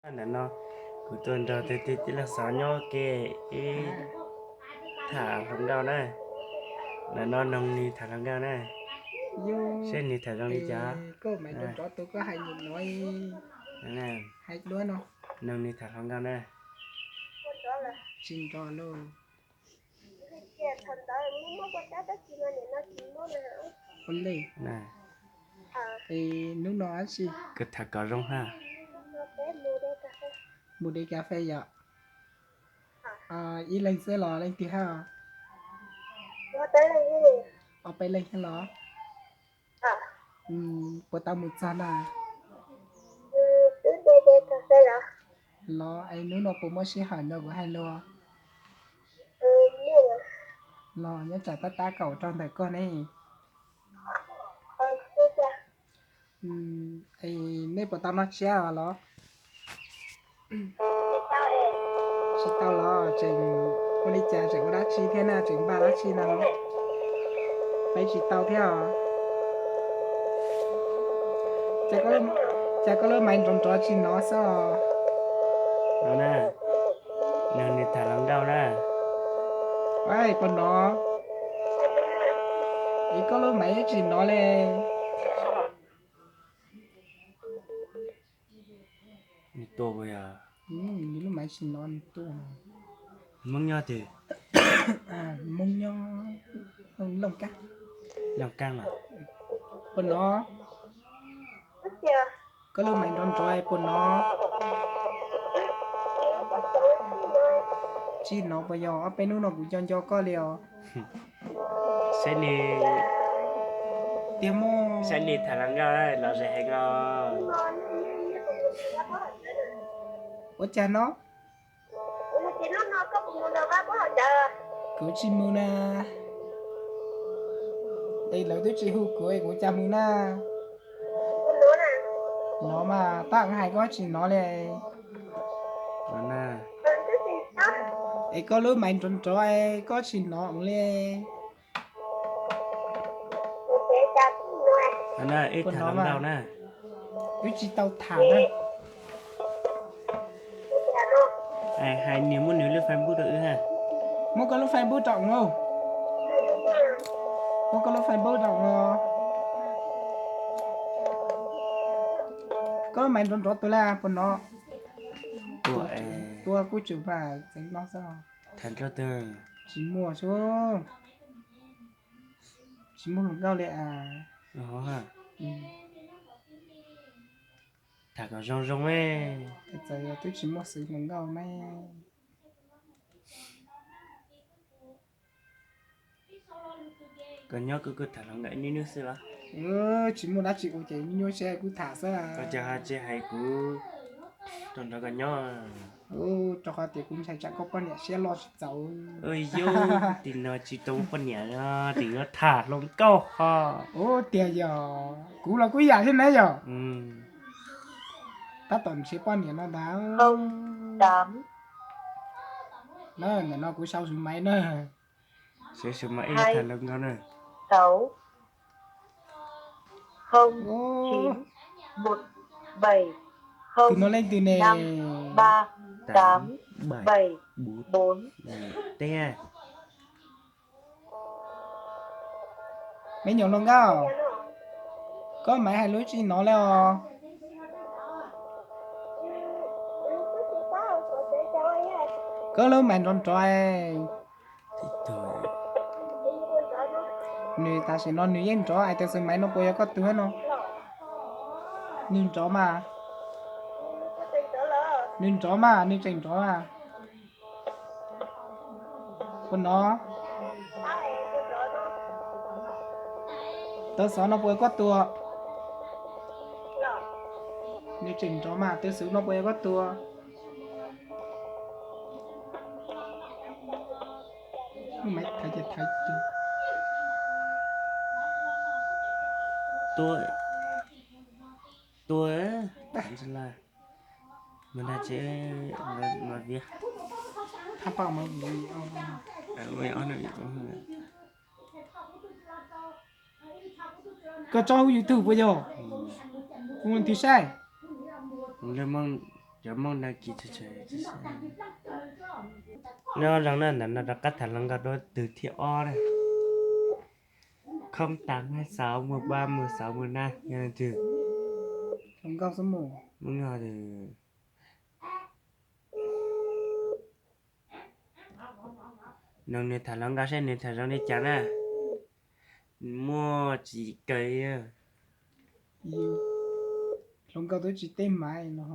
là nó của tuần đầu thì là sáu nhau kê ý thả lòng gạo này là nó nông ni thả lòng gạo này Yo, xem ni thả lòng đi chả có mấy con này chó tôi có hay nhìn nói này hay luôn không? nông ni thả lòng gạo này Xin cho luôn. Ổn đi. này Thì nước nó ăn gì? cứ thả cỏ rong ha Mua đi cà phê vậy. Ý lên xe lò lên tí ha. Ở bên lên xe lò. Bữa tao một sana. Lò ai nước nó cũng mới xí hẳn đâu có hay lo. Lò nhớ trả ta cậu trong thời con ấy. Ai nấy bữa tao nó xé à lò. Xí tao lò chừng con đi chả chừng có đá chi thế nào chừng ba đá chi nào. Phải chỉ tao theo. Chả có lớp mày trong trò chi nó sao? nó nè nông ni thả lòng gạo nè Ôi con nó. Ý có lớp mày chỉ nó lên. ni to bây giờ Ý lớp mày chỉ nó tu. mong nhau thì Mông nho không lông cắt. lòng căng à Con nó có lớp mày trong trò con nó. Chi nó bây giờ ở bênนู้นnó cũng cho có liều. xem ni Tiêm mô. xem ni thả lòng gạo này là sẽ hay ngon Ủa cha nó. Của chi mù na. Đây là tôi chỉ hú của cha mù na. Nó mà tặng hai có chỉ nó này. nó nè Ấy có lứa mạnh tròn trò ấy có chỉ nó cũng lên. nó nè ít Con thả nó lòng gạo mà nè cứ chỉ tao thả đó. hai nếu muốn nếu lên Facebook được ha Một cái lúc phải bố trọng không? Một cái lúc phải bố trọng không? Có mạnh tròn trò tôi là con nó. tuổi Tôi cũng chịu phải tránh nó sao? thành cho tường Chỉ mua xuống. Chỉ mua một rau lẹ à. đó ha Ừ. thả có rong rong ấy Thật sự tôi chỉ mua sử dụng rau này. còn nhớ cứ thả lòng gạo như nước xưa đó Chỉ mua đã chịu chạy nhô xe cứ thả ra à. có chờ hai chị hay cứ trong đó còn nhớ Cho họ thì cũng chẳng có con nhẹ xe lo cháu. ơi vô thì nó chỉ tông con nhẹ thì nó thả lòng câu ha Tiền giờ cú là quý giả thế này giờ. ừ Ta tuần sẽ con nhẹ nó đã. 8 Nó cũng sau xuống máy nữa. sẽ sớm mãi thả lòng gạo này 6 0 Ô 9 1 7 từ 0 nó lên từ nè. 5 3 8 bảy 7 bốn 4 te Mấy nhỏ lông gao. Có máy hai lối chi nó leo. Có lối mày tròn tròn. thì thôi Người ta sẽ nói nữ yên chó ai ta sẽ máy nó bôi có túi nó. Nên chó mà. Nên chó mà, nên chành chó mà. Con nó. Tớ xó nó bôi có tua. Nên chành chó mà, tớ xứ nó bôi có tua. Mày thấy chứ thấy chứ. tôi tạm xin là mình đã chế mà việc Thắp vào mà người vậy ông này có cho YouTube bây giờ. Muốn thì sai. lên mong giờ mong là kỳ chơi chơi nó rằng nó đã cắt thẳng lăng gạt đó từ thiệu o này 0826 13 16 15 nghe chưa không cao số 1 muốn ngồi thì nông này thằng lăng gạt sẽ nên thằng này chán à mua chỉ cây yêu không cao tôi chỉ tên máy nó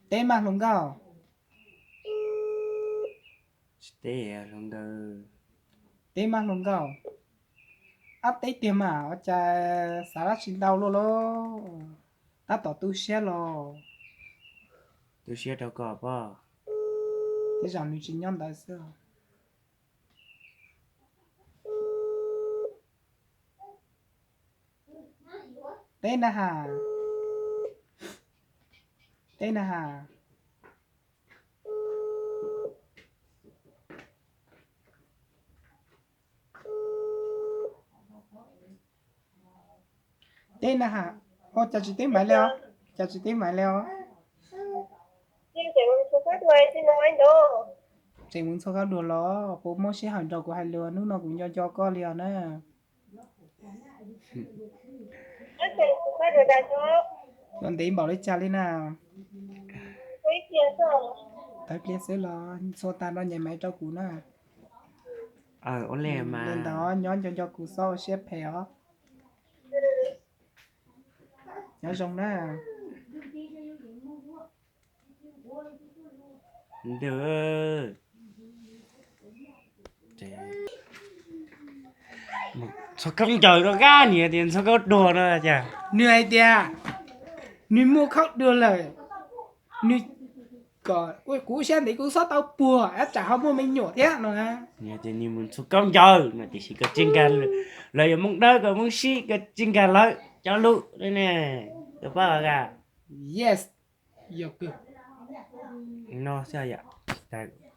tên mà không cao tê lăng gạt tên mà không cao áp tế tiền mà ở cha xả ra xin đau luôn lo ta tỏ tu xe lo tôi sẽ đâu có bao thế rằng mình chỉ nhon đại sao tên là hà tên là hà tên là hà ô chả chỉ tên máy leo chả chỉ tên máy leo nhưng chỉ muốn số phát ngoài thì nói đâu chỉ muốn số khác đùa lo bố mua xe hàng đầu của hai lừa nước nó cũng cho con liền nè anh chỉ số phát được đại số còn tí bảo lấy cha lên nào mấy tiền rồi tới kia sẽ lo số ta nó nhảy máy cho cú nè ổn lẹ mà lên đó nhón cho cú sau xếp héo nhớ rong nè được sao không chờ nó ga nhỉ tiền sao có đùa nữa chả người tia người mua khóc đưa lời người có ôi cú xem thì cú sót tao bùa ép trả không mua mình nhổ thế nữa nhỉ tiền như muốn sao không chờ mà chỉ có chinh gan lời mong đỡ có mong xí cái chinh gan lợi cho lụ đây nè được bao cả yes yêu cơ nó sao vậy tại